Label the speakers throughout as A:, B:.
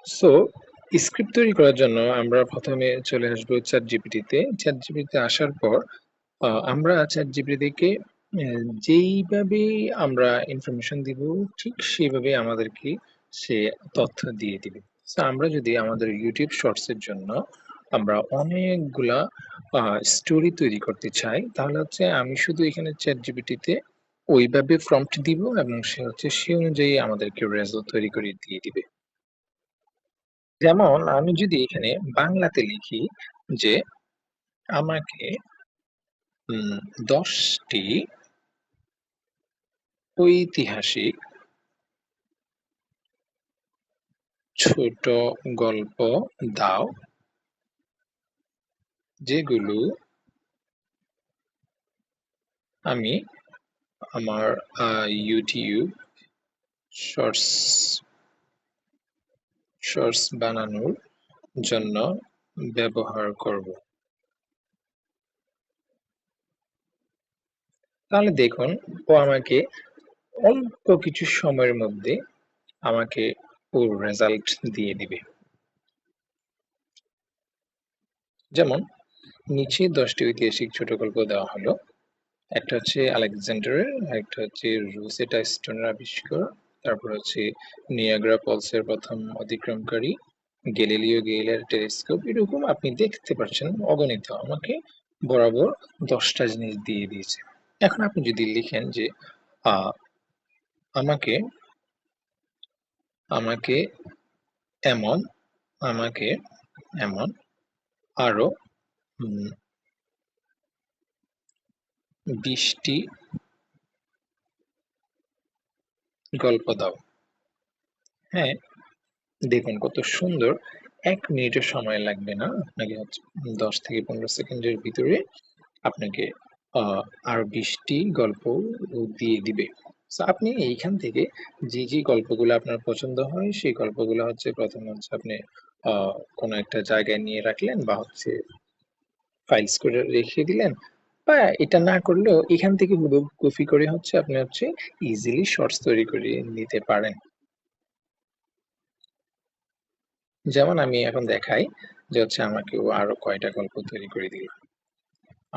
A: So script তৈরি করার জন্য আমরা প্রথমে চলে আসবো চ্যাটজিপিটিতে। চ্যাটজিপিটিতে আসার পর আমরা চ্যাটজিপিটিকে যেইভাবে আমরা ইনফরমেশন দিব ঠিক সেইভাবে আমাদেরকে সে তথ্য দিয়ে দিবে। সো আমরা যদি আমাদের ইউটিউব শর্টস এর জন্য আমরা অনেকগুলা স্টোরি তৈরি করতে চাই, তাহলে হচ্ছে আমি শুধু এখানে চ্যাটজিপিটিতে ওইভাবে প্রম্পট দিব এবং সে হচ্ছে সে অনুযায়ী আমাদেরকে রেজাল্ট তৈরি করে দিয়ে দিবে। যেমন আমি যদি এখানে বাংলাতে লিখি যে আমাকে 10টি ঐতিহাসিক ছোট গল্প দাও যেগুলো আমি আমার ইউটিউব শর্টস শর্টস বানানোর জন্য ব্যবহার করব। তাহলে দেখুন ও আমাকে অল্প কিছু সময়ের মধ্যে আমাকে ওর রেজাল্ট দিয়ে দিবে। যেমন নিচে 10টি ঐতিহাসিক ছোট গল্প দেওয়া হলো। একটা হচ্ছে আলেকজান্ডারের, একটা হচ্ছে রুসেটা স্টোনের আবিষ্কার, তারপর হচ্ছে নিয়াগ্রা ফলসের প্রথম অতিক্রমকারী, গ্যালিলিও গেইলের টেলিস্কোপ। এরকম আপনি দেখতে পাচ্ছেন অগণিত আমাকে বরাবর 10টা জিনিস দিয়ে দিয়েছে। এখন আপনি যদি লিখেন যে আহ, আমাকে আমাকে এমন আমাকে এমন আরো 20টি গল্প দাও। হ্যাঁ, দেখুন কত সুন্দর। 1 মিনিটের সময় লাগবে না, আপনাকে হচ্ছে 10 থেকে 15 সেকেন্ডের ভিতরে আপনাকে আরো 20টি গল্প দিয়ে দিবে। So, আপনি এইখান থেকে যে যে গল্পগুলো আপনার পছন্দ হয় সেই গল্পগুলো হচ্ছে প্রথমে হচ্ছে আপনি কোনো একটা জায়গায় নিয়ে রাখলেন বা হচ্ছে ফাইলস করে রেখে দিলেন, বা এটা না করলেও এখান থেকে কপি করে হচ্ছে আপনি হচ্ছে ইজিলি শর্টস তৈরি করে নিতে পারেন। যেমন আমি এখন দেখাই যে হচ্ছে আমাকে ও আরো কয়টা গল্প তৈরি করে দিল।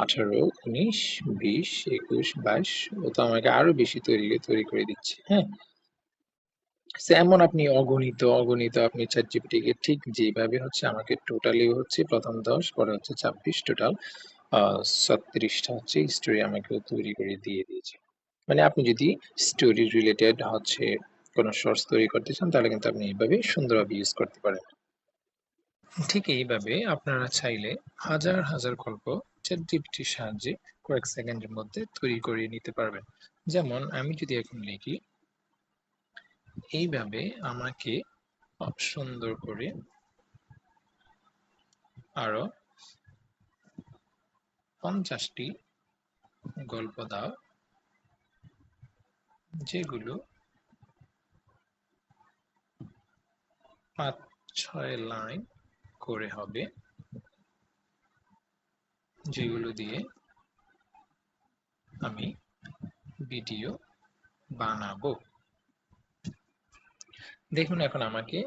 A: 18, 19, 20, 21, 22। ও তো আমাকে আরো বেশি তৈরি করে দিচ্ছে। হ্যাঁ, এমন আপনি অগণিত অগণিত আপনি চ্যাটজিপিটি কে ঠিক যেভাবে হচ্ছে আমাকে টোটালি হচ্ছে প্রথম 10, পরে হচ্ছে 26, টোটাল 36টা হচ্ছে স্টোরি আমাকে তৈরি করে দিয়ে দিয়েছে। মানে আপনি যদি স্টোরি রিলেটেড হচ্ছে কোনো শর্টস তৈরি করতে চান তাহলে কিন্তু আপনি এইভাবে সুন্দরভাবে ইউজ করতে পারেন। ঠিক এইভাবে আপনারা চাইলে হাজার হাজার গল্প চ্যাটজিপিটির সাহায্যে কয়েক সেকেন্ডের মধ্যে তৈরি করে নিতে পারবেন। যেমন আমি যদি এখন লিখি এইভাবে আমাকে সুন্দর করে আরো 50টি গল্প দাও যেগুলো 5-6 লাইন করে হবে, যেগুলো দিয়ে আমি ভিডিও বানাবো। দেখুন এখন আমাকে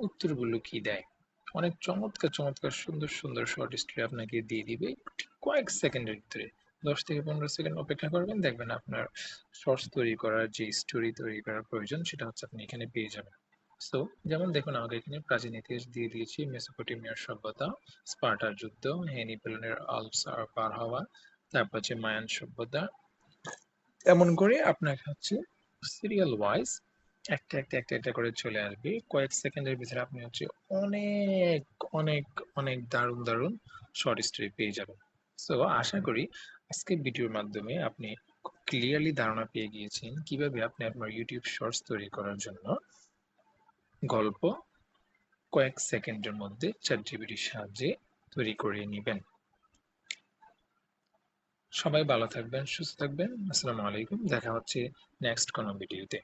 A: উত্তরগুলো কি দেয়। অনেক চমৎকার চমৎকার সুন্দর সুন্দর শর্ট স্টোরি আপনাকে দিয়ে দিবে ঠিক কয়েক সেকেন্ডের ভিতরে। 10 থেকে 15 সেকেন্ড অপেক্ষা করবেন, দেখবেন আপনার শর্টস তৈরি করার যে স্টোরি তৈরি করার প্রয়োজন সেটা হচ্ছে আপনি এখানে পেয়ে যাবেন। সো যেমন দেখুন আমাকে এখানে প্রাচীন ইতিহাস দিয়ে দিয়েছি, মেসোপটেমিয়ার সভ্যতা, স্পার্টার যুদ্ধ, হেনিপেলনের আল্পস পার হওয়া, তারপর হচ্ছে মায়ান সভ্যতা। এমন করে আপনাকে হচ্ছে সিরিয়াল ওয়াইজ একটা করে চলে আসবে। কয়েক সেকেন্ডের ভিতরে আপনি হচ্ছে অনেক অনেক অনেক দারুণ দারুণ শর্ট স্টোরি পেয়ে যাবেন। সো আশা করি আজকের ভিডিওর মাধ্যমে আপনি ক্লিয়ারলি ধারণা পেয়ে গিয়েছেন কিভাবে আপনি আপনার ইউটিউব শর্টস তৈরি করার জন্য গল্প কয়েক সেকেন্ডের মধ্যে চ্যাটজিপিটির সাহায্যে তৈরি করে নেবেন। সবাই ভালো থাকবেন, সুস্থ থাকবেন। আসসালামু আলাইকুম। দেখা হচ্ছে নেক্সট কোনো ভিডিওতে।